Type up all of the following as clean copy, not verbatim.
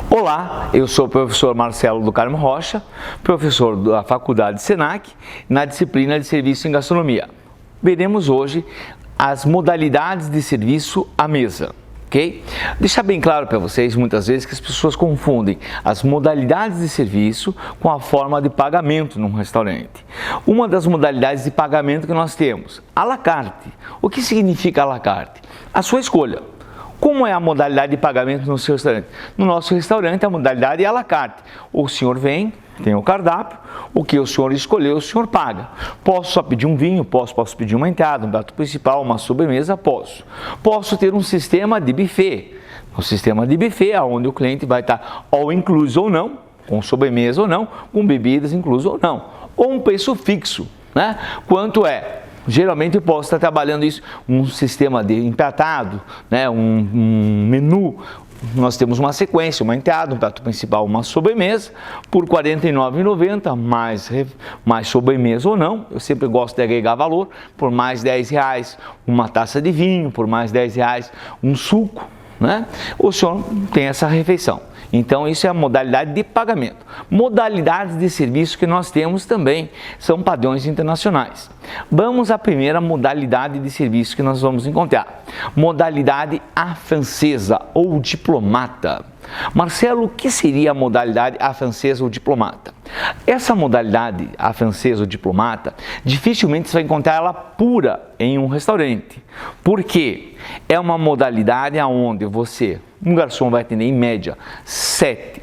Olá, eu sou o professor Marcelo do Carmo Rocha, professor da Faculdade Senac, na disciplina de Serviço em Gastronomia. Veremos hoje as modalidades de serviço à mesa, ok? Deixar bem claro para vocês, muitas vezes, que as pessoas confundem as modalidades de serviço com a forma de pagamento num restaurante. Uma das modalidades de pagamento que nós temos, à la carte. O que significa à la carte? A sua escolha. Como é a modalidade de pagamento no seu restaurante? No nosso restaurante, a modalidade é à la carte. O senhor vem, tem o cardápio, o que o senhor escolheu, o senhor paga. Posso só pedir um vinho, posso pedir uma entrada, um prato principal, uma sobremesa, posso. Posso ter um sistema de buffet. Um sistema de buffet, onde o cliente vai estar all incluso ou não, com sobremesa ou não, com bebidas inclusas ou não. Ou um preço fixo, né? Quanto é? Geralmente eu posso estar trabalhando isso, um sistema de empratado, né? um menu. Nós temos uma sequência, uma entrada, um prato principal, uma sobremesa, por R$ 49,90, mais sobremesa ou não. Eu sempre gosto de agregar valor, por mais R$10, uma taça de vinho, por mais R$10, um suco, né? O senhor tem essa refeição. Então, isso é a modalidade de pagamento. Modalidades de serviço que nós temos também são padrões internacionais. Vamos à primeira modalidade de serviço que nós vamos encontrar. Modalidade à francesa ou diplomata. Marcelo, o que seria a modalidade à francesa ou diplomata? Essa modalidade à francesa ou diplomata, dificilmente você vai encontrar ela pura em um restaurante. Por quê? É uma modalidade onde um garçom vai atender em média 7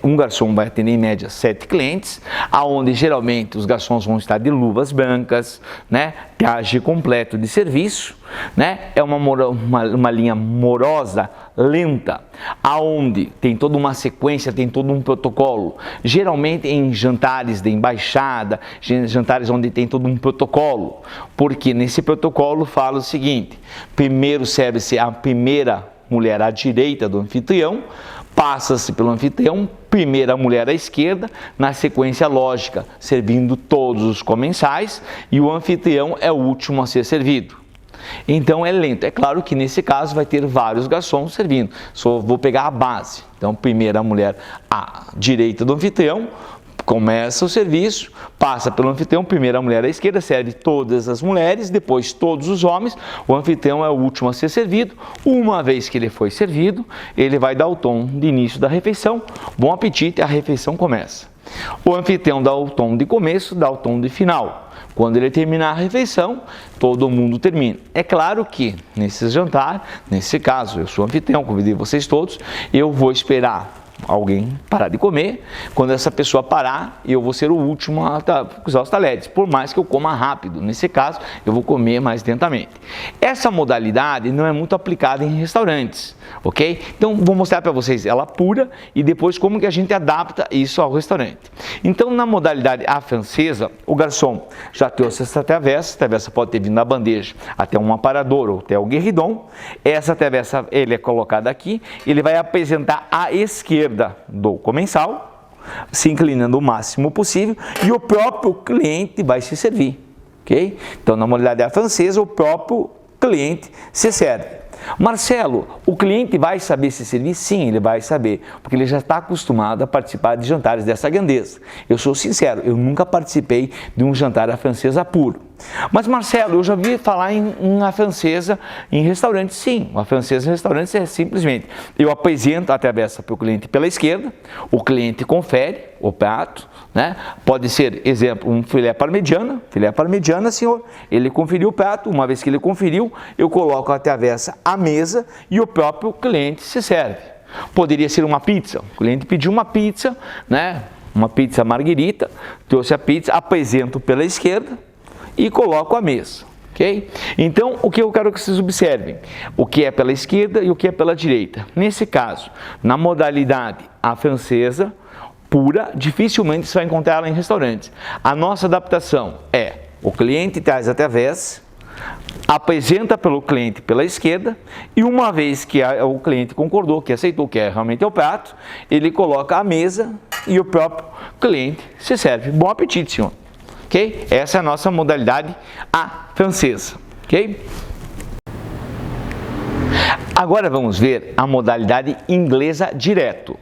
clientes, aonde geralmente os garçons vão estar de luvas brancas, né? Traje completo de serviço, né? É uma linha morosa, lenta, aonde tem toda uma sequência, tem todo um protocolo. Geralmente em jantares de embaixada, jantares onde tem todo um protocolo, porque nesse protocolo fala o seguinte: primeiro serve-se a primeira mulher à direita do anfitrião, passa-se pelo anfitrião, primeira mulher à esquerda, na sequência lógica, servindo todos os comensais, e o anfitrião é o último a ser servido. Então é lento. É claro que nesse caso vai ter vários garçons servindo. Só vou pegar a base. Então, primeira mulher à direita do anfitrião, começa o serviço, passa pelo anfitrião, primeira mulher à esquerda, serve todas as mulheres, depois todos os homens, o anfitrião é o último a ser servido. Uma vez que ele foi servido, ele vai dar o tom de início da refeição, bom apetite, a refeição começa. O anfitrião dá o tom de começo, dá o tom de final. Quando ele terminar a refeição, todo mundo termina. É claro que nesse jantar, nesse caso, eu sou anfitrião, convidei vocês todos, eu vou esperar alguém parar de comer. Quando essa pessoa parar, eu vou ser o último a usar os talheres, por mais que eu coma rápido. Nesse caso, eu vou comer mais lentamente. Essa modalidade não é muito aplicada em restaurantes, ok? Então, vou mostrar para vocês ela pura e depois como que a gente adapta isso ao restaurante. Então, na modalidade à francesa, o garçom já trouxe essa travessa. A travessa pode ter vindo na bandeja até um aparador ou até o guerridon. Essa travessa, ele é colocada aqui, ele vai apresentar à esquerda do comensal, se inclinando o máximo possível, e o próprio cliente vai se servir, ok? Então, na modalidade francesa, o próprio cliente se serve. Marcelo, o cliente vai saber se servir? Sim, ele vai saber, porque ele já está acostumado a participar de jantares dessa grandeza. Eu sou sincero, eu nunca participei de um jantar à francesa puro. Mas, Marcelo, eu já vi falar em a francesa em restaurantes. Sim, a francesa em restaurantes é simplesmente: eu apresento a travessa para o cliente pela esquerda, o cliente confere o prato, né? Pode ser, exemplo, um filé parmegiana, senhor, ele conferiu o prato. Uma vez que ele conferiu, eu coloco a travessa à mesa e o próprio cliente se serve. Poderia ser uma pizza, o cliente pediu uma pizza, né? Uma pizza margherita, trouxe a pizza, apresento pela esquerda e coloco à mesa, ok? Então, o que eu quero que vocês observem? O que é pela esquerda e o que é pela direita. Nesse caso, na modalidade à francesa pura, dificilmente você vai encontrar ela em restaurantes. A nossa adaptação é: o cliente traz a travessa, apresenta pelo cliente pela esquerda, e uma vez que o cliente concordou, que aceitou que realmente é o prato, ele coloca à mesa e o próprio cliente se serve. Bom apetite, senhor. Ok? Essa é a nossa modalidade à francesa. Ok? Agora vamos ver a modalidade inglesa direto.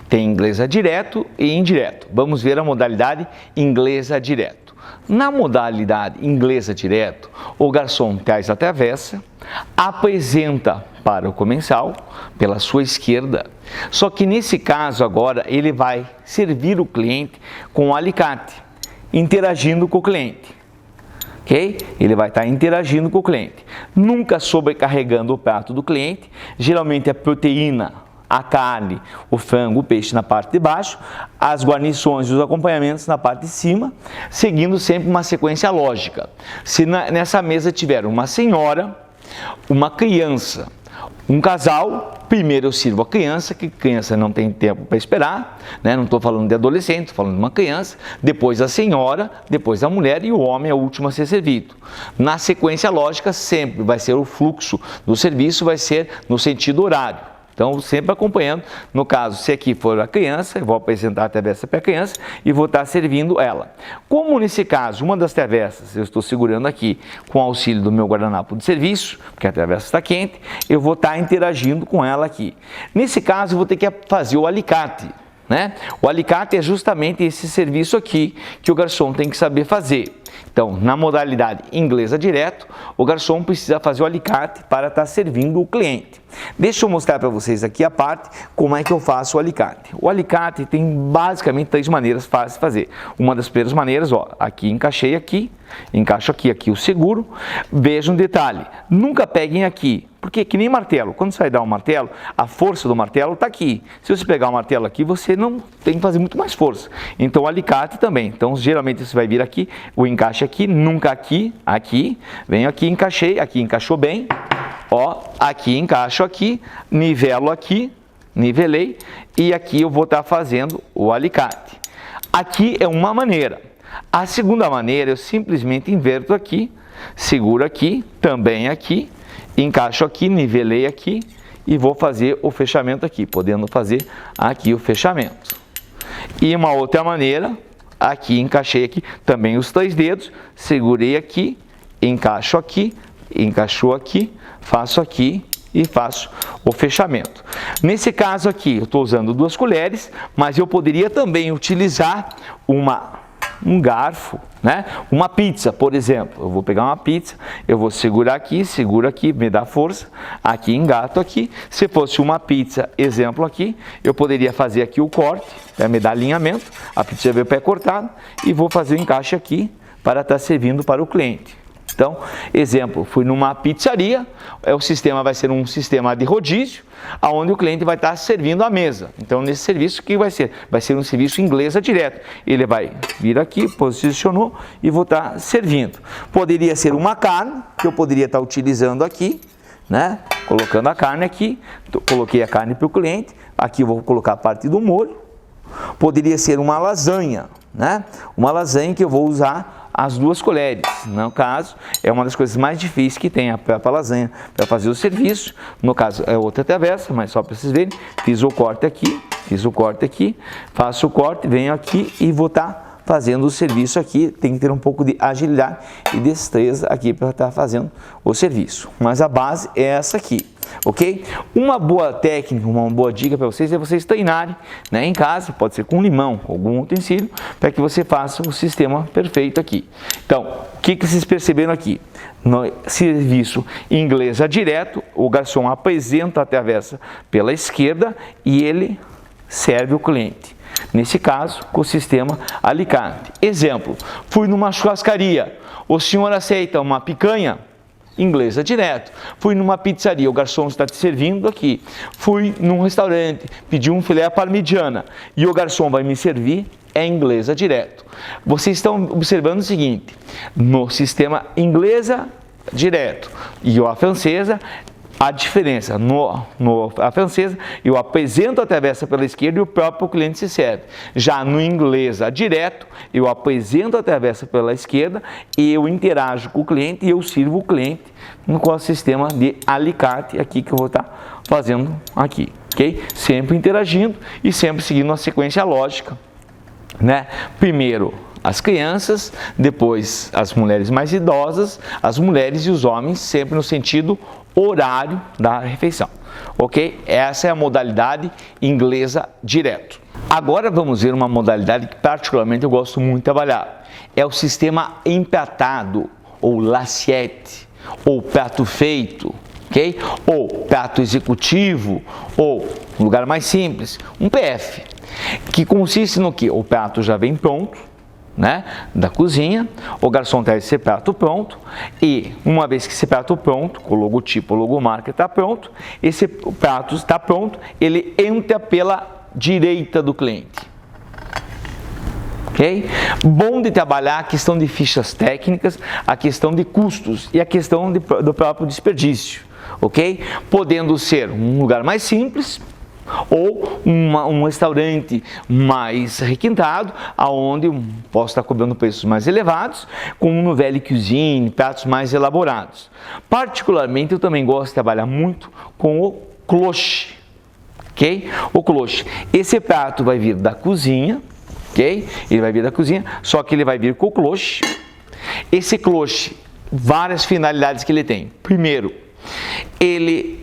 Tem inglesa direto e indireto. Vamos ver a modalidade inglesa direto. Na modalidade inglesa direto, o garçom traz a travessa, apresenta para o comensal pela sua esquerda. Só que nesse caso agora ele vai servir o cliente com o alicate, interagindo com o cliente. Ok? Ele vai estar interagindo com o cliente, nunca sobrecarregando o prato do cliente. Geralmente a proteína, a carne, o frango, o peixe na parte de baixo, as guarnições e os acompanhamentos na parte de cima, seguindo sempre uma sequência lógica. Se nessa mesa tiver uma senhora, uma criança, um casal, primeiro eu sirvo a criança, que criança não tem tempo para esperar, né? Não estou falando de adolescente, estou falando de uma criança, depois a senhora, depois a mulher e o homem é o último a ser servido. Na sequência lógica, sempre vai ser o fluxo do serviço, vai ser no sentido horário. Então, sempre acompanhando. No caso, se aqui for a criança, eu vou apresentar a travessa para a criança e vou estar servindo ela. Como nesse caso, uma das travessas eu estou segurando aqui com auxílio do meu guardanapo de serviço, porque a travessa está quente, eu vou estar interagindo com ela aqui. Nesse caso, eu vou ter que fazer o alicate, né? O alicate é justamente esse serviço aqui que o garçom tem que saber fazer. Então, na modalidade inglesa direto, o garçom precisa fazer o alicate para estar servindo o cliente. Deixa eu mostrar para vocês aqui a parte como é que eu faço o alicate. O alicate tem basicamente 3 maneiras fáceis de fazer. Uma das primeiras maneiras, ó, aqui encaixei aqui, encaixo aqui o seguro. Veja um detalhe, nunca peguem aqui, porque que nem martelo, quando você vai dar um martelo, a força do martelo está aqui. Se você pegar o martelo aqui, você não tem que fazer muito mais força. Então o alicate também. Então geralmente você vai vir aqui, o encaixe aqui, nunca aqui, venho aqui, encaixei, aqui encaixou bem. Ó, aqui encaixo aqui, nivelo aqui, nivelei e aqui eu vou estar fazendo o alicate. Aqui é uma maneira. A segunda maneira eu simplesmente inverto aqui, seguro aqui, também aqui, encaixo aqui, nivelei aqui e vou fazer o fechamento aqui, podendo fazer aqui o fechamento. E uma outra maneira, aqui encaixei aqui, também os 3 dedos, segurei aqui, encaixo aqui, encaixou aqui, faço aqui e faço o fechamento. Nesse caso aqui, eu estou usando 2 colheres, mas eu poderia também utilizar um garfo, né? Uma pizza, por exemplo. Eu vou pegar uma pizza, eu vou segurar aqui, seguro aqui, me dá força, aqui engato aqui. Se fosse uma pizza, exemplo aqui, eu poderia fazer aqui o corte, para me dar alinhamento, a pizza veio pré-cortada e vou fazer o encaixe aqui para estar servindo para o cliente. Então, exemplo, fui numa pizzaria, o sistema vai ser um sistema de rodízio, onde o cliente vai estar servindo a mesa. Então, nesse serviço, o que vai ser? Vai ser um serviço inglesa direto. Ele vai vir aqui, posicionou e vou estar servindo. Poderia ser uma carne, que eu poderia estar utilizando aqui, né? Colocando a carne aqui, coloquei a carne para o cliente, aqui eu vou colocar a parte do molho. Poderia ser uma lasanha, né? Uma lasanha que eu vou usar as 2 colheres. No caso, é uma das coisas mais difíceis que tem a lasanha para fazer o serviço. No caso, é outra travessa, mas só para vocês verem. Fiz o corte aqui, faço o corte, venho aqui e vou estar fazendo o serviço aqui. Tem que ter um pouco de agilidade e destreza aqui para estar fazendo o serviço. Mas a base é essa aqui. Ok? Uma boa técnica, uma boa dica para vocês é vocês treinarem, né, em casa, pode ser com limão, com algum utensílio, para que você faça o sistema perfeito aqui. Então, o que vocês perceberam aqui? No serviço inglesa direto, o garçom apresenta a travessa pela esquerda e ele serve o cliente. Nesse caso, com o sistema alicate. Exemplo, fui numa churrascaria, o senhor aceita uma picanha? Inglesa direto. Fui numa pizzaria, o garçom está te servindo aqui. Fui num restaurante, pedi um filé à parmigiana e o garçom vai me servir, é inglesa direto. Vocês estão observando o seguinte, no sistema inglesa direto e a francesa, a diferença, a francesa, eu apresento a travessa pela esquerda e o próprio cliente se serve. Já no inglês direto, eu apresento a travessa pela esquerda e eu interajo com o cliente e eu sirvo o cliente com o sistema de alicate aqui que eu vou estar fazendo aqui, ok? Sempre interagindo e sempre seguindo uma sequência lógica, né? Primeiro as crianças, depois as mulheres mais idosas, as mulheres e os homens, sempre no sentido horário da refeição, ok? Essa é a modalidade inglesa direto. Agora vamos ver uma modalidade que particularmente eu gosto muito de trabalhar. É o sistema empratado, ou l'assiette, ou prato feito, ok? Ou prato executivo, ou, um lugar mais simples, um PF, que consiste no que? O prato já vem pronto, né, da cozinha, o garçom traz esse prato pronto e uma vez que esse prato pronto, com o logotipo, o logomarca está pronto, esse prato está pronto, ele entra pela direita do cliente. Ok? Bom de trabalhar a questão de fichas técnicas, a questão de custos e a questão do próprio desperdício, ok? Podendo ser um lugar mais simples ou um restaurante mais requintado, aonde posso estar cobrando preços mais elevados, com um nouvelle cuisine, pratos mais elaborados. Particularmente, eu também gosto de trabalhar muito com o cloche, ok? O cloche, esse prato vai vir da cozinha, ok? Ele vai vir da cozinha, só que ele vai vir com o cloche. Esse cloche, várias finalidades que ele tem. Primeiro,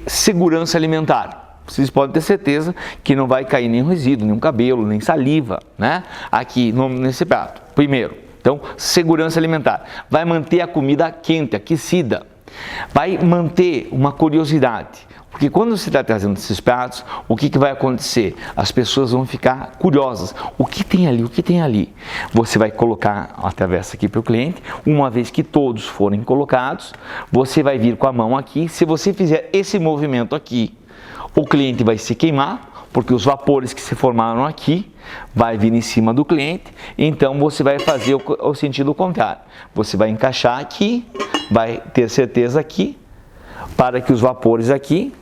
segurança alimentar. Vocês podem ter certeza que não vai cair nenhum resíduo, nenhum cabelo, nem saliva, né? Aqui nesse prato. Primeiro, então, segurança alimentar. Vai manter a comida quente, aquecida. Vai manter uma curiosidade. Porque quando você está trazendo esses pratos, o que vai acontecer? As pessoas vão ficar curiosas. O que tem ali? O que tem ali? Você vai colocar a travessa aqui para o cliente. Uma vez que todos forem colocados, você vai vir com a mão aqui. Se você fizer esse movimento aqui, o cliente vai se queimar, porque os vapores que se formaram aqui vai vir em cima do cliente. Então você vai fazer o sentido contrário. Você vai encaixar aqui, vai ter certeza aqui, para que os vapores aqui,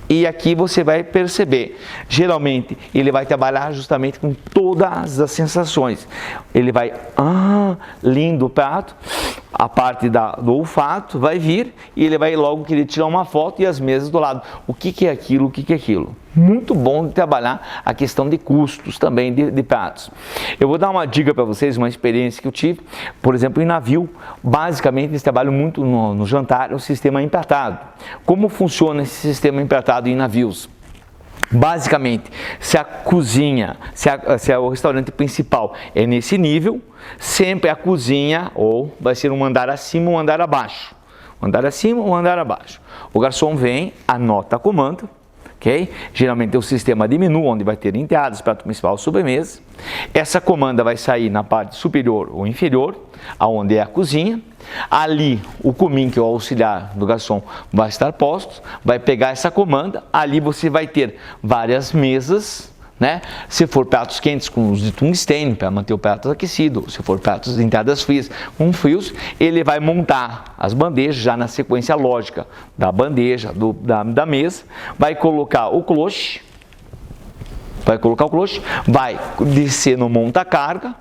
e aqui você vai perceber, geralmente ele vai trabalhar justamente com todas as sensações. Ele vai, lindo o prato, a parte do olfato vai vir e ele vai logo querer tirar uma foto e as mesas do lado. O que é aquilo, o que é aquilo? Muito bom de trabalhar a questão de custos também de pratos. Eu vou dar uma dica para vocês, uma experiência que eu tive, por exemplo, em navio. Basicamente, eles trabalham muito no jantar, o sistema empratado. Como funciona esse sistema empratado em navios? Basicamente, se a cozinha, se o restaurante principal é nesse nível, sempre a cozinha ou vai ser um andar acima ou um andar abaixo. Um andar acima ou um andar abaixo. O garçom vem, anota a comanda, ok? Geralmente é o sistema de menu, onde vai ter entradas, prato principal, sobremesa. Essa comanda vai sair na parte superior ou inferior, aonde é a cozinha. Ali o cumim, que é o auxiliar do garçom, vai estar posto, vai pegar essa comanda. Ali você vai ter várias mesas, né? Se for pratos quentes com os de tungstênio para manter o prato aquecido, se for pratos de entradas frias com frios, ele vai montar as bandejas já na sequência lógica da bandeja, da mesa, vai colocar o cloche, vai descer no monta-carga.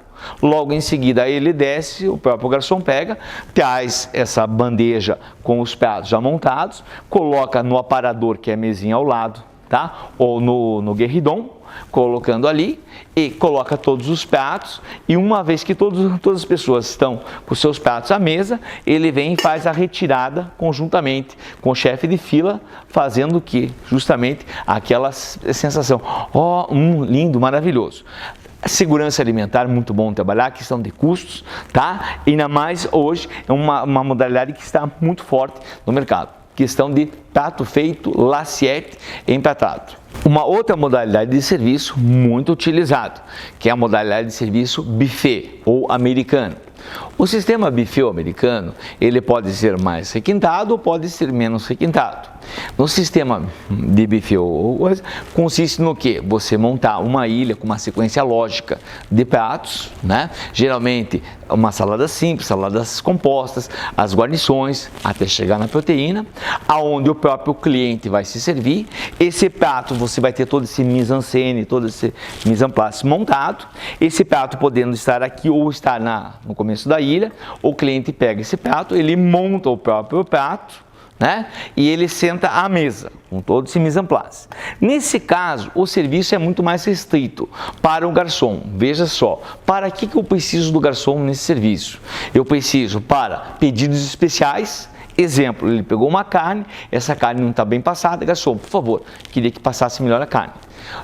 Logo em seguida ele desce, o próprio garçom pega, traz essa bandeja com os pratos já montados, coloca no aparador, que é a mesinha ao lado, tá? Ou no guerridon, colocando ali, e coloca todos os pratos, e uma vez que todas as pessoas estão com seus pratos à mesa, ele vem e faz a retirada conjuntamente com o chefe de fila, fazendo o que? Justamente aquela sensação, lindo, maravilhoso. Segurança alimentar, muito bom trabalhar, questão de custos, tá? E ainda mais hoje é uma modalidade que está muito forte no mercado. Questão de prato feito, l'assiette empratado. Uma outra modalidade de serviço muito utilizado, que é a modalidade de serviço buffet ou americano. O sistema buffet americano, ele pode ser mais requintado ou pode ser menos requintado. No sistema de buffet consiste no que? Você montar uma ilha com uma sequência lógica de pratos, né? Geralmente uma salada simples, saladas compostas, as guarnições, até chegar na proteína, aonde o próprio cliente vai se servir. Esse prato você vai ter todo esse mise-en-scène, todo esse mise-en-place montado. Esse prato podendo estar aqui ou estar no começo da ilha, o cliente pega esse prato, ele monta o próprio prato, né? E ele senta à mesa com todo esse mise-en-place. Nesse caso, o serviço é muito mais restrito para o garçom. Veja só, para que eu preciso do garçom nesse serviço? Eu preciso para pedidos especiais Exemplo, ele pegou uma carne, essa carne não está bem passada, garçom, por favor, queria que passasse melhor a carne.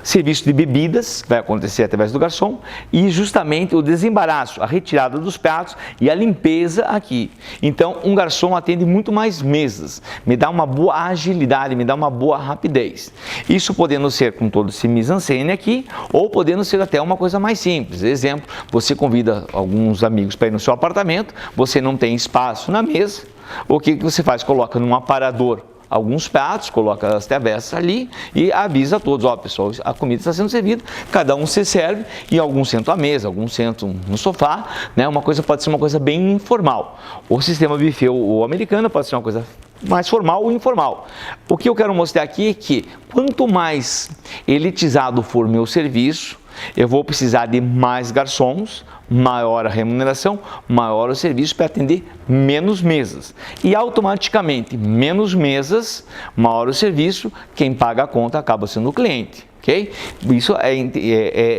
Serviço de bebidas vai acontecer através do garçom e justamente o desembaraço, a retirada dos pratos e a limpeza aqui. Então, um garçom atende muito mais mesas, me dá uma boa agilidade, me dá uma boa rapidez. Isso podendo ser com todo esse mise-en-scène aqui ou podendo ser até uma coisa mais simples. Exemplo, você convida alguns amigos para ir no seu apartamento, você não tem espaço na mesa, o que você faz? Coloca num aparador alguns pratos, coloca as travessas ali e avisa a todos, ó pessoal, a comida está sendo servida, cada um se serve e alguns sentam à mesa, alguns sentam no sofá, né? Pode ser uma coisa bem informal. O sistema buffet ou americano pode ser uma coisa mais formal ou informal. O que eu quero mostrar aqui é que quanto mais elitizado for meu serviço, eu vou precisar de mais garçons, maior a remuneração, maior o serviço para atender menos mesas. E automaticamente, menos mesas, maior o serviço, quem paga a conta acaba sendo o cliente. Okay? Isso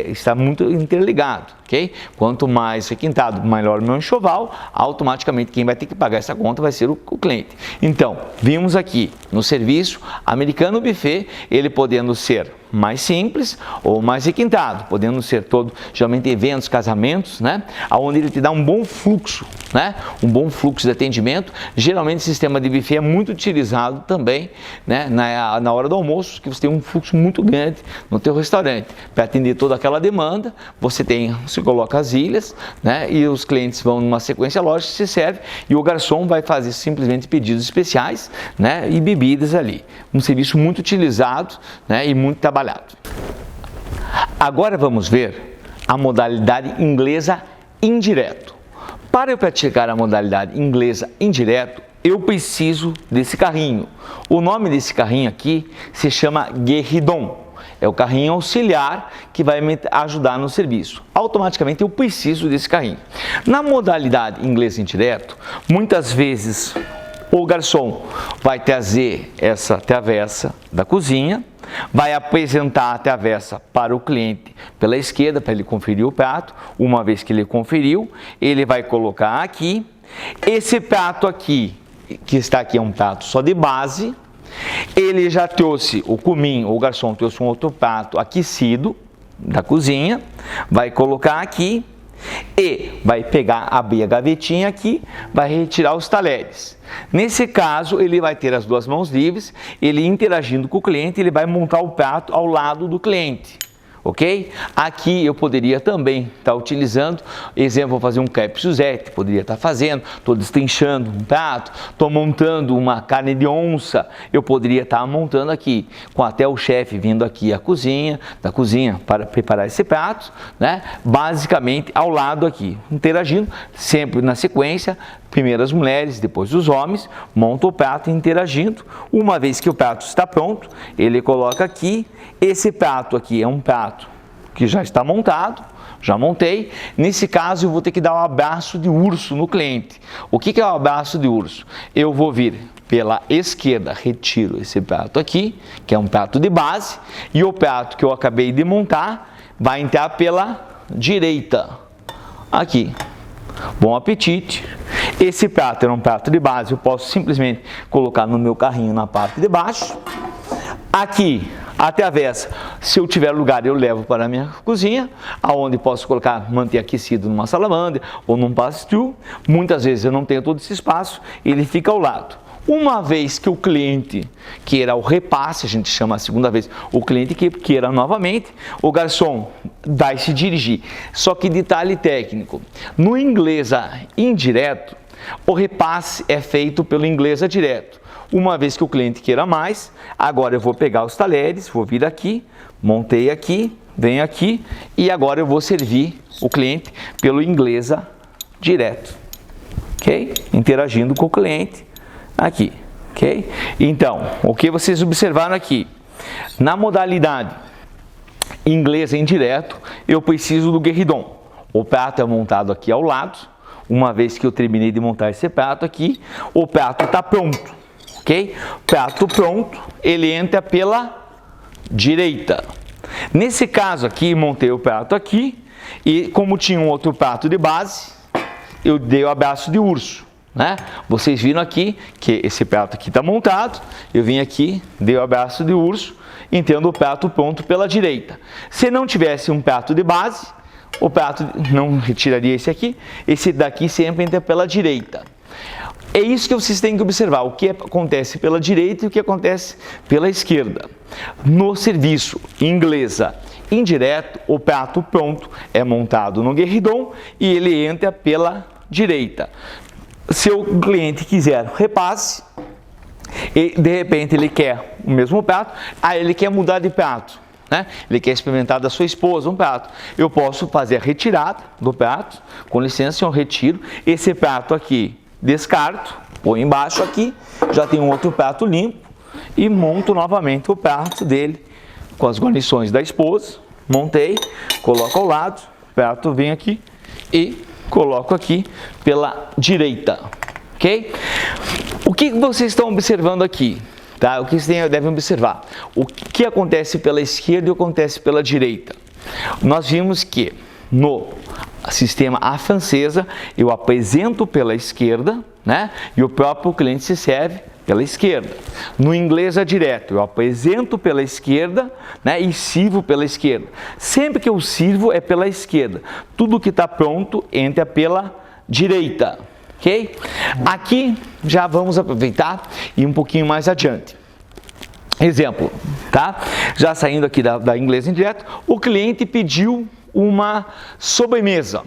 está muito interligado. Okay? Quanto mais requintado, maior o meu enxoval, automaticamente quem vai ter que pagar essa conta vai ser o cliente. Então, vimos aqui no serviço americano buffet, ele podendo ser mais simples ou mais requintado, podendo ser todo, geralmente eventos, casamentos, né? Onde ele te dá um bom fluxo, né? Um bom fluxo de atendimento. Geralmente o sistema de buffet é muito utilizado também, né? Na hora do almoço, que você tem um fluxo muito grande no teu restaurante. Para atender toda aquela demanda, você coloca as ilhas, né? E os clientes vão numa sequência lógica, se serve e o garçom vai fazer simplesmente pedidos especiais, né? E bebidas ali. Um serviço muito utilizado, né? E muito trabalhado. Agora vamos ver a modalidade inglesa indireto. Para eu praticar a modalidade inglesa indireto, eu preciso desse carrinho. O nome desse carrinho aqui se chama guéridon. É o carrinho auxiliar que vai me ajudar no serviço. Automaticamente eu preciso desse carrinho. Na modalidade inglês indireto, muitas vezes o garçom vai trazer essa travessa da cozinha, vai apresentar a travessa para o cliente pela esquerda para ele conferir o prato. Uma vez que ele conferiu, ele vai colocar aqui. Esse prato aqui, que está aqui, é um prato só de base. Ele já trouxe o cumim, o garçom trouxe um outro prato aquecido da cozinha, vai colocar aqui e vai abrir a gavetinha aqui, vai retirar os talheres. Nesse caso, ele vai ter as duas mãos livres, ele interagindo com o cliente, ele vai montar o prato ao lado do cliente. Ok? Aqui eu poderia também estar utilizando, exemplo, vou fazer um crepe Suzette, poderia estar fazendo, estou destrinchando um prato, estou montando uma carne de onça, eu poderia estar montando aqui, com até o chefe vindo aqui da cozinha para preparar esse prato, né? Basicamente ao lado aqui, interagindo, sempre na sequência, primeiro as mulheres, depois os homens, montam o prato interagindo. Uma vez que o prato está pronto, ele coloca aqui. Esse prato aqui é um prato que já está montado, já montei. Nesse caso eu vou ter que dar um abraço de urso no cliente. O que é o abraço de urso? Eu vou vir pela esquerda, retiro esse prato aqui, que é um prato de base, e o prato que eu acabei de montar vai entrar pela direita, aqui. Bom apetite! Esse prato era um prato de base, eu posso simplesmente colocar no meu carrinho na parte de baixo. Aqui, a travessa, se eu tiver lugar, eu levo para a minha cozinha, aonde posso manter aquecido numa salamandra ou num pass-through. Muitas vezes eu não tenho todo esse espaço, ele fica ao lado. Uma vez que o cliente queira o repasse, a gente chama a segunda vez, o cliente que queira novamente, o garçom vai se dirigir. Só que detalhe técnico, no inglês indireto, o repasse é feito pelo inglês direto. Uma vez que o cliente queira mais, agora eu vou pegar os talheres, vou vir aqui, montei aqui, venho aqui e agora eu vou servir o cliente pelo inglês direto, ok? Interagindo com o cliente aqui, ok? Então, o que vocês observaram aqui? Na modalidade inglês indireto, eu preciso do guéridon. O prato é montado aqui ao lado. Uma vez que eu terminei de montar esse prato aqui, o prato está pronto, ok? Prato pronto, ele entra pela direita. Nesse caso aqui, montei o prato aqui e como tinha um outro prato de base, eu dei o abraço de urso. né? Vocês viram aqui que esse prato aqui está montado, eu vim aqui, dei o abraço de urso, entendo o prato pronto pela direita. Se não tivesse um prato de base, o prato não retiraria esse daqui sempre entra pela direita. É isso que vocês têm que observar, o que acontece pela direita e o que acontece pela esquerda. No serviço inglesa indireto, o prato pronto é montado no guerridon e ele entra pela direita. Se o cliente quiser repasse, e de repente ele quer o mesmo prato, aí ele quer mudar de prato, né? Ele quer experimentar da sua esposa um prato. Eu posso fazer a retirada do prato, com licença, eu retiro esse prato aqui, descarto, põe embaixo aqui, já tem um outro prato limpo e monto novamente o prato dele com as guarnições da esposa. Montei, coloco ao lado, o prato vem aqui e coloco aqui pela direita, ok? O que vocês estão observando aqui? Tá? O que vocês devem observar? O que acontece pela esquerda e o que acontece pela direita? Nós vimos que no sistema à francesa eu apresento pela esquerda, né? E o próprio cliente se serve pela esquerda. No inglês é direto, eu apresento pela esquerda, né, e sirvo pela esquerda. Sempre que eu sirvo é pela esquerda. Tudo que está pronto entra pela direita, ok? Aqui já vamos aproveitar e ir um pouquinho mais adiante. Exemplo, tá? Já saindo aqui da inglês indireto, o cliente pediu uma sobremesa.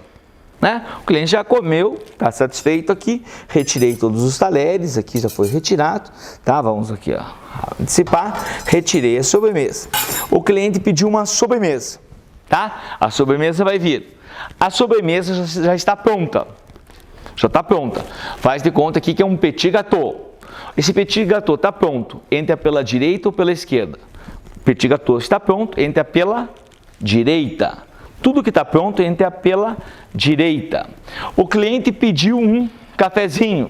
Né? O cliente já comeu, está satisfeito aqui, retirei todos os talheres, aqui já foi retirado, tá? Vamos aqui, ó, antecipar, retirei a sobremesa. O cliente pediu uma sobremesa, tá? A sobremesa vai vir. A sobremesa já está pronta, Faz de conta aqui que é um petit gâteau. Esse petit gâteau está pronto, entra pela direita ou pela esquerda? O petit gâteau está pronto, entra pela direita. Tudo que está pronto entra pela direita. O cliente pediu um cafezinho.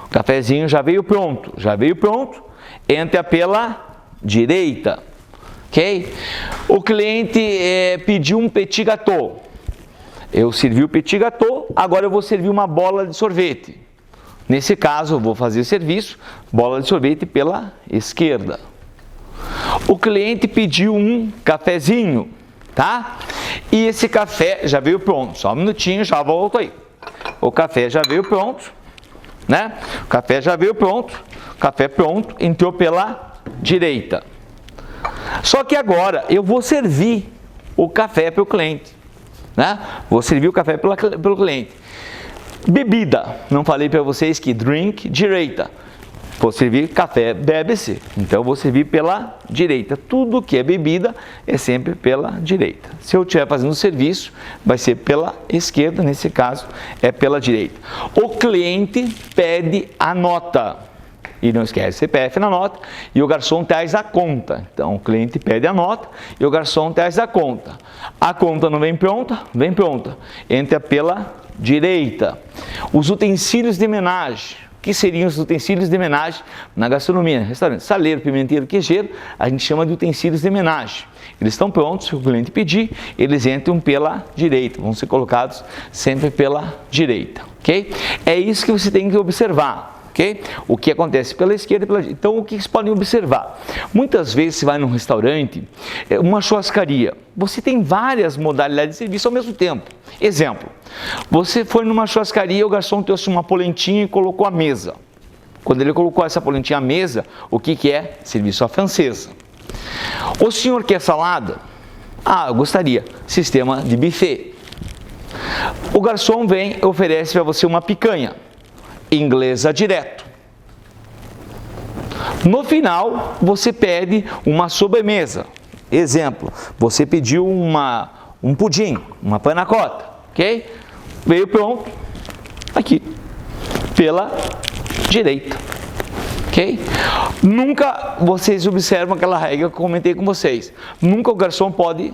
O cafezinho já veio pronto, entra pela direita. Ok? O cliente pediu um petit gâteau. Eu servi o petit gâteau, agora eu vou servir uma bola de sorvete. Nesse caso, eu vou fazer o serviço, bola de sorvete pela esquerda. O cliente pediu um cafezinho. Tá? E esse café já veio pronto, só um minutinho, já volto aí. O café já veio pronto, né? O café já veio pronto, café pronto, entrou pela direita. Só que agora eu vou servir o café para o cliente, né? Vou servir o café pelo cliente. Bebida, não falei para vocês que drink, direita. Vou servir café, bebe-se. Então, vou servir pela direita. Tudo que é bebida é sempre pela direita. Se eu estiver fazendo serviço, vai ser pela esquerda. Nesse caso, é pela direita. O cliente pede a nota. E não esquece CPF na nota. E o garçom traz a conta. Então, o cliente pede a nota e o garçom traz a conta. A conta não vem pronta? Vem pronta. Entra pela direita. Os utensílios de homenagem. O que seriam os utensílios de homenagem na gastronomia? Restaurante, saleiro, pimenteiro, queijeiro, a gente chama de utensílios de homenagem. Eles estão prontos, se o cliente pedir, eles entram pela direita, vão ser colocados sempre pela direita, ok? É isso que você tem que observar, ok? O que acontece pela esquerda e pela direita. Então, o que vocês podem observar? Muitas vezes você vai num restaurante, uma churrascaria, você tem várias modalidades de serviço ao mesmo tempo. Exemplo, você foi numa churrascaria, o garçom trouxe uma polentinha e colocou à mesa. Quando ele colocou essa polentinha à mesa, o que é? Serviço à francesa. O senhor quer salada? Ah, eu gostaria. Sistema de buffet. O garçom vem e oferece para você uma picanha. Inglesa direto. No final, você pede uma sobremesa. Exemplo, você pediu um pudim, uma panna cotta, ok? Veio pronto, aqui, pela direita, ok? Nunca vocês observam aquela regra que eu comentei com vocês. Nunca o garçom pode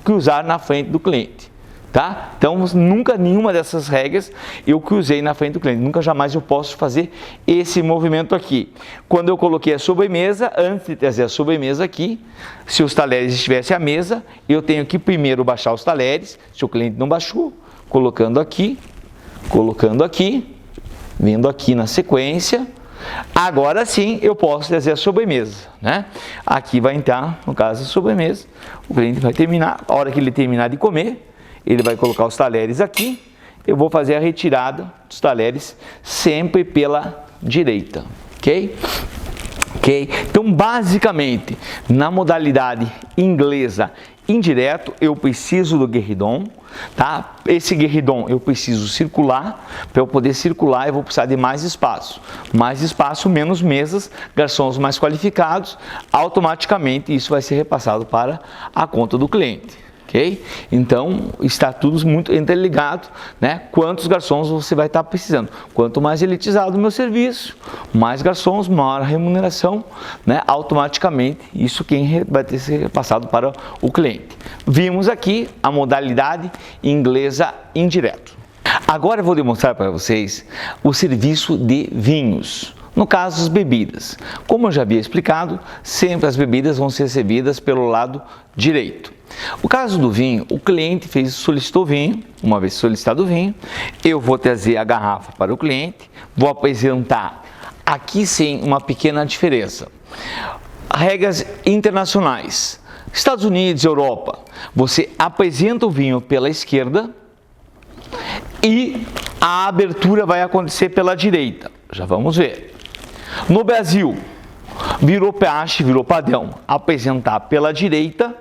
cruzar na frente do cliente. Tá? Então, nunca nenhuma dessas regras eu cruzei na frente do cliente. Nunca, jamais eu posso fazer esse movimento aqui. Quando eu coloquei a sobremesa, antes de trazer a sobremesa aqui, se os talheres estivessem à mesa, eu tenho que primeiro baixar os talheres, se o cliente não baixou, colocando aqui, vindo aqui na sequência. Agora sim eu posso trazer a sobremesa, né? Aqui vai entrar, no caso, a sobremesa. O cliente vai terminar, a hora que ele terminar de comer, ele vai colocar os talheres aqui. Eu vou fazer a retirada dos talheres sempre pela direita, ok? Então, basicamente, na modalidade inglesa indireto, eu preciso do guerridon, tá? Esse guerridon eu preciso circular. Para eu poder circular, eu vou precisar de mais espaço. Mais espaço, menos mesas, garçons mais qualificados. Automaticamente, isso vai ser repassado para a conta do cliente. Ok? Então, está tudo muito interligado, né? Quantos garçons você vai estar precisando. Quanto mais elitizado o meu serviço, mais garçons, maior a remuneração, né? Automaticamente, isso quem vai ter que ser repassado para o cliente. Vimos aqui a modalidade inglesa indireto. Agora eu vou demonstrar para vocês o serviço de vinhos. No caso, as bebidas. Como eu já havia explicado, sempre as bebidas vão ser servidas pelo lado direito. O caso do vinho, o cliente solicitou vinho, uma vez solicitado o vinho, eu vou trazer a garrafa para o cliente, vou apresentar aqui sim uma pequena diferença. Regras internacionais, Estados Unidos, Europa, você apresenta o vinho pela esquerda e a abertura vai acontecer pela direita, já vamos ver. No Brasil, virou praxe, virou padrão, apresentar pela direita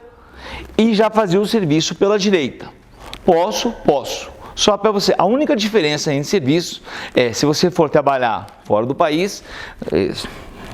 e já fazer o serviço pela direita. Posso? Posso. Só para você, a única diferença entre serviços é se você for trabalhar fora do país,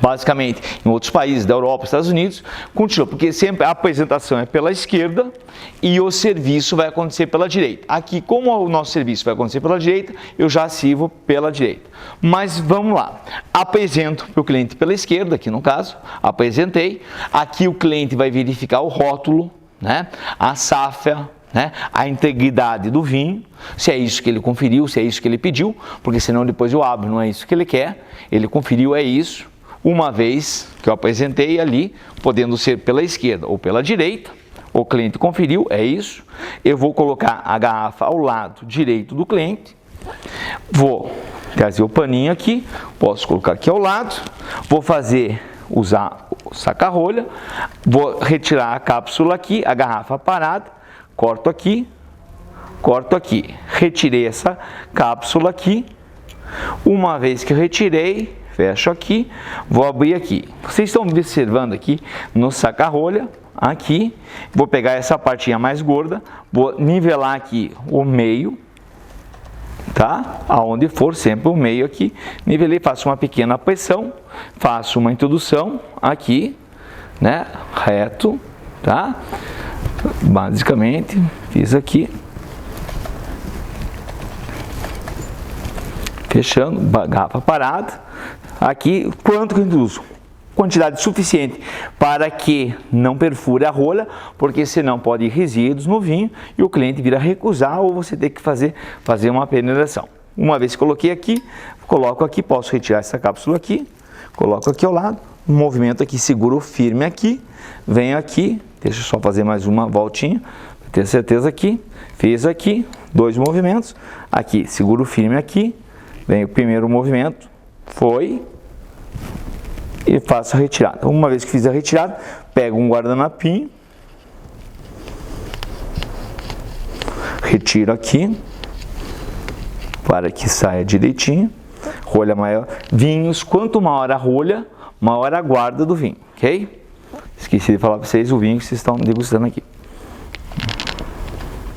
basicamente em outros países da Europa, Estados Unidos, continua, porque sempre a apresentação é pela esquerda e o serviço vai acontecer pela direita. Aqui, como o nosso serviço vai acontecer pela direita, eu já sirvo pela direita. Mas vamos lá, apresento para o cliente pela esquerda, aqui no caso, apresentei. Aqui o cliente vai verificar o rótulo, né? A safra, né? A integridade do vinho, se é isso que ele conferiu, se é isso que ele pediu, porque senão depois eu abro, não é isso que ele quer, ele conferiu, é isso. Uma vez que eu apresentei ali, podendo ser pela esquerda ou pela direita, o cliente conferiu, é isso. Eu vou colocar a garrafa ao lado direito do cliente, vou trazer o paninho aqui, posso colocar aqui ao lado, vou usar o saca-rolha, vou retirar a cápsula aqui, a garrafa parada, corto aqui, retirei essa cápsula aqui. Uma vez que eu retirei, fecho aqui, vou abrir aqui. Vocês estão observando aqui no saca-rolha, aqui, vou pegar essa partinha mais gorda, vou nivelar aqui o meio, tá? Aonde for, sempre o meio aqui, nivelei, faço uma pequena pressão, faço uma introdução aqui, né? Reto, tá? Basicamente, fiz aqui. Fechando, garrafa parada. Aqui, quanto que eu introduzo? Quantidade suficiente para que não perfure a rolha, porque senão pode ir resíduos no vinho e o cliente vir a recusar ou você ter que fazer uma penetração. Uma vez que coloquei aqui, coloco aqui, posso retirar essa cápsula aqui, coloco aqui ao lado, um movimento aqui, seguro firme aqui, venho aqui, deixa eu só fazer mais uma voltinha, para ter certeza aqui, fiz aqui, 2 movimentos, aqui, seguro firme aqui, vem o primeiro movimento, foi, e faço a retirada. Uma vez que fiz a retirada, pego um guardanapinho, retiro aqui, para que saia direitinho, rolha maior, vinhos, quanto maior a rolha, maior a guarda do vinho, ok? Esqueci de falar para vocês o vinho que vocês estão degustando aqui.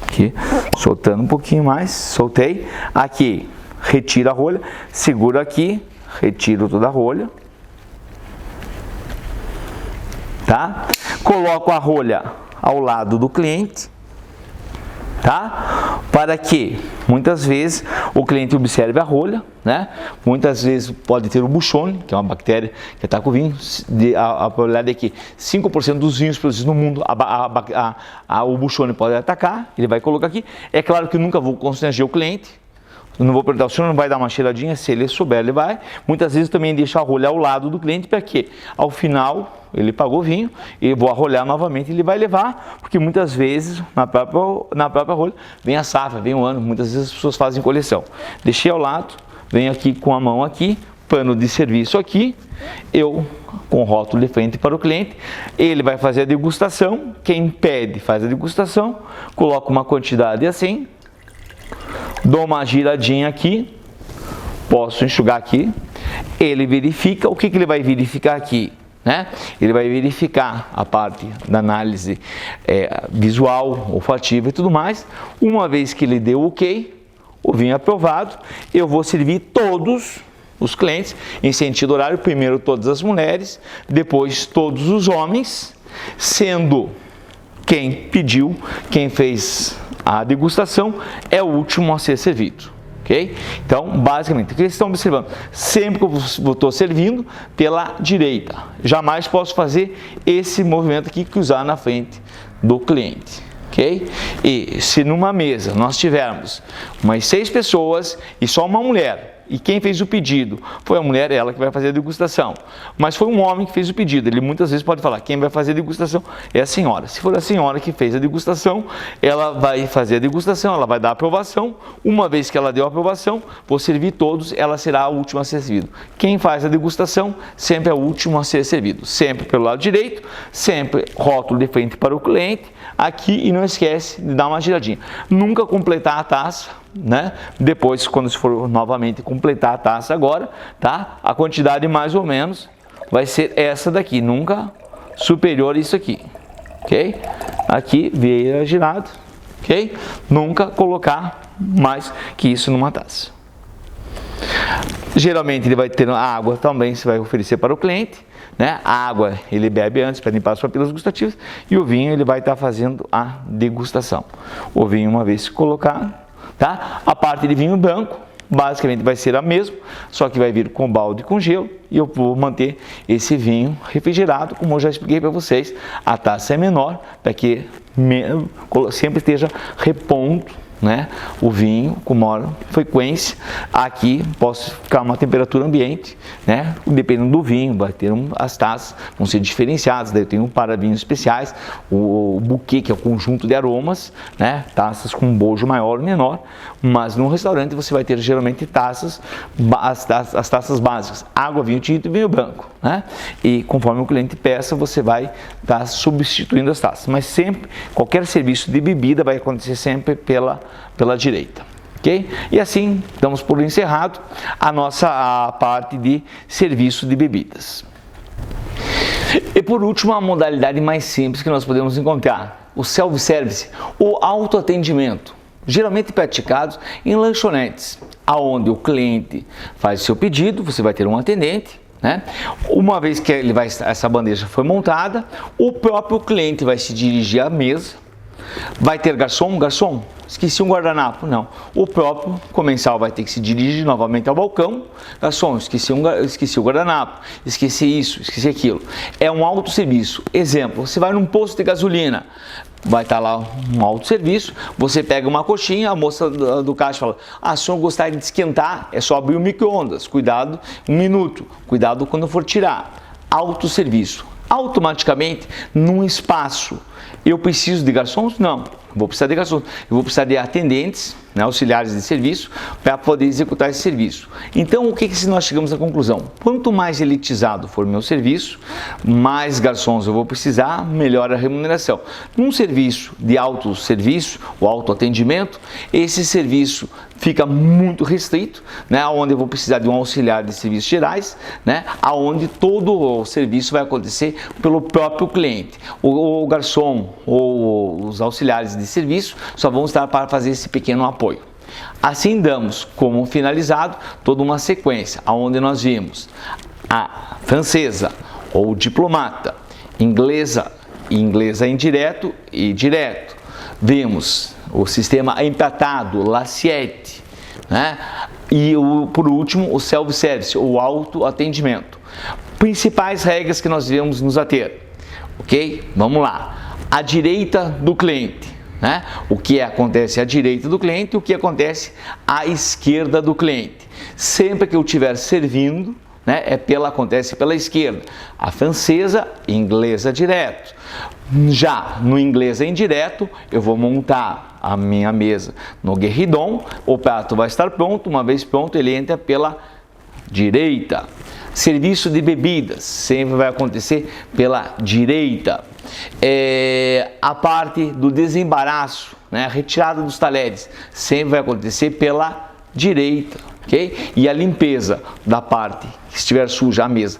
Aqui, soltando um pouquinho mais, soltei, aqui, retiro a rolha, seguro aqui, retiro toda a rolha, tá? Coloco a rolha ao lado do cliente, tá? Para que muitas vezes o cliente observe a rolha, né? Muitas vezes pode ter o buchone, que é uma bactéria que ataca o vinho. A probabilidade é que 5% dos vinhos produzidos no mundo o buchone pode atacar, ele vai colocar aqui. É claro que eu nunca vou constranger o cliente. Não vou perguntar, o senhor não vai dar uma cheiradinha? Se ele souber, ele vai. Muitas vezes também deixo a rolha ao lado do cliente, para que ao final ele pagou o vinho, e vou arrolhar novamente, ele vai levar, porque muitas vezes na própria rolha vem a safra, vem o ano, muitas vezes as pessoas fazem coleção. Deixei ao lado, venho aqui com a mão aqui, pano de serviço aqui, eu com o rótulo de frente para o cliente, ele vai fazer a degustação, quem pede faz a degustação, coloca uma quantidade assim, dou uma giradinha aqui, posso enxugar aqui, ele verifica, o que ele vai verificar aqui? Né? Ele vai verificar a parte da análise visual, olfativa e tudo mais. Uma vez que ele deu ok, o vinho aprovado, eu vou servir todos os clientes em sentido horário, primeiro todas as mulheres, depois todos os homens, sendo quem pediu, quem fez a degustação, é o último a ser servido. Okay? Então, basicamente, o que vocês estão observando? Sempre que eu estou servindo pela direita, jamais posso fazer esse movimento aqui, cruzar na frente do cliente. Okay? E se numa mesa nós tivermos umas 6 pessoas e só uma mulher, e quem fez o pedido foi a mulher, ela que vai fazer a degustação, mas foi um homem que fez o pedido, ele muitas vezes pode falar, quem vai fazer a degustação é a senhora. Se for a senhora que fez a degustação, ela vai fazer a degustação, ela vai dar a aprovação. Uma vez que ela deu a aprovação, vou servir todos, ela será a última a ser servida. Quem faz a degustação sempre é o último a ser servido, sempre pelo lado direito, sempre rótulo de frente para o cliente, aqui, e não esquece de dar uma giradinha. Nunca completar a taça, né? Depois, quando se for novamente completar a taça agora, tá? A quantidade mais ou menos vai ser essa daqui, nunca superior a isso aqui, ok? Aqui, vira girado, ok? Nunca colocar mais que isso numa taça. Geralmente ele vai ter a água também, você vai oferecer para o cliente, né? A água ele bebe antes para limpar as papilas gustativas, e o vinho ele vai estar fazendo a degustação. O vinho, uma vez colocado, tá? A parte de vinho branco basicamente vai ser a mesma, só que vai vir com balde com gelo, e eu vou manter esse vinho refrigerado, como eu já expliquei para vocês. A taça é menor para que sempre esteja repondo, né, o vinho com maior frequência. Aqui posso ficar uma temperatura ambiente, né, dependendo do vinho, vai ter as taças vão ser diferenciadas. Daí eu tenho para vinhos especiais, o buquê, que é o conjunto de aromas, né, taças com um bojo maior ou menor, mas no restaurante você vai ter geralmente taças, as taças básicas, água, vinho tinto e vinho branco, né, e conforme o cliente peça, você vai estar substituindo as taças, mas sempre, qualquer serviço de bebida vai acontecer sempre pela direita, ok? E assim, damos por encerrado a parte de serviço de bebidas. E por último, a modalidade mais simples que nós podemos encontrar, o self-service, o autoatendimento, geralmente praticados em lanchonetes, aonde o cliente faz seu pedido, você vai ter um atendente, né? Uma vez que essa bandeja foi montada, o próprio cliente vai se dirigir à mesa. Vai ter garçom, esqueci um guardanapo, não. O próprio comensal vai ter que se dirigir novamente ao balcão. Garçom, esqueci o guardanapo, esqueci isso, esqueci aquilo. É um autosserviço. Exemplo, você vai num posto de gasolina, vai estar lá um autosserviço, você pega uma coxinha, a moça do caixa fala, se o senhor gostaria de esquentar, é só abrir o micro-ondas, cuidado, 1 minuto, cuidado quando for tirar. Autosserviço. Automaticamente, num espaço, eu preciso de garçons? Não, vou precisar de garçons, eu vou precisar de atendentes, né, auxiliares de serviço, para poder executar esse serviço. Então, o que nós chegamos à conclusão? Quanto mais elitizado for o meu serviço, mais garçons eu vou precisar, melhor a remuneração. Num serviço de autosserviço, o autoatendimento, esse serviço fica muito restrito, né, onde eu vou precisar de um auxiliar de serviços gerais, né, aonde todo o serviço vai acontecer pelo próprio cliente. O garçom ou os auxiliares de serviço só vão estar para fazer esse pequeno apoio. Assim damos como finalizado toda uma sequência, onde nós vimos a francesa ou diplomata, inglesa indireto e direto. Vimos o sistema empatado, l'assiette, né? E por último o self-service, o autoatendimento. Principais regras que nós devemos nos ater, ok? Vamos lá. À direita do cliente, né? O que acontece à direita do cliente e o que acontece à esquerda do cliente. Sempre que eu estiver servindo, né, acontece pela esquerda. A francesa, inglesa direto. Já no inglês indireto, eu vou montar a minha mesa no guerridon, o prato vai estar pronto. Uma vez pronto, ele entra pela direita. Serviço de bebidas sempre vai acontecer pela direita. A parte do desembaraço, né, a retirada dos talheres, sempre vai acontecer pela direita, ok? E a limpeza da parte que estiver suja a mesa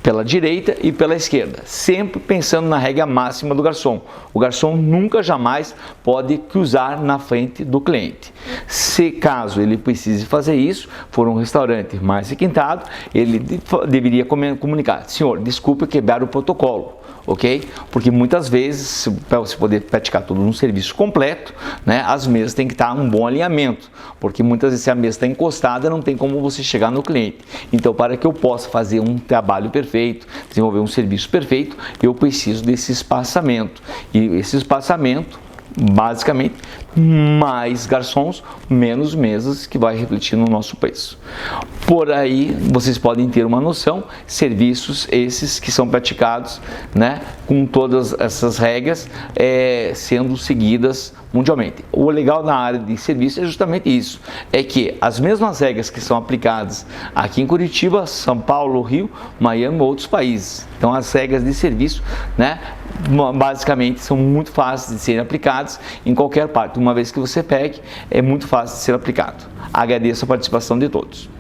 pela direita e pela esquerda, sempre pensando na regra máxima do garçom. O garçom nunca jamais pode cruzar na frente do cliente. Se caso ele precise fazer isso, for um restaurante mais requintado, ele deveria comunicar: senhor, desculpe quebrar o protocolo, ok? Porque muitas vezes, para você poder praticar todo um serviço completo, né, as mesas têm que estar em um bom alinhamento, porque muitas vezes se a mesa está encostada, não tem como você chegar no cliente. Então, para que eu possa fazer um trabalho perfeito, desenvolver um serviço perfeito, eu preciso desse espaçamento. E esse espaçamento, basicamente, mais garçons, menos mesas, que vai refletir no nosso preço. Por aí, vocês podem ter uma noção, serviços esses que são praticados, né, com todas essas regras sendo seguidas mundialmente. O legal na área de serviço é justamente isso, é que as mesmas regras que são aplicadas aqui em Curitiba, São Paulo, Rio, Miami e outros países. Então, as regras de serviço, né, basicamente são muito fáceis de serem aplicadas em qualquer parte. Uma vez que você pegue, é muito fácil de ser aplicado. Agradeço a participação de todos.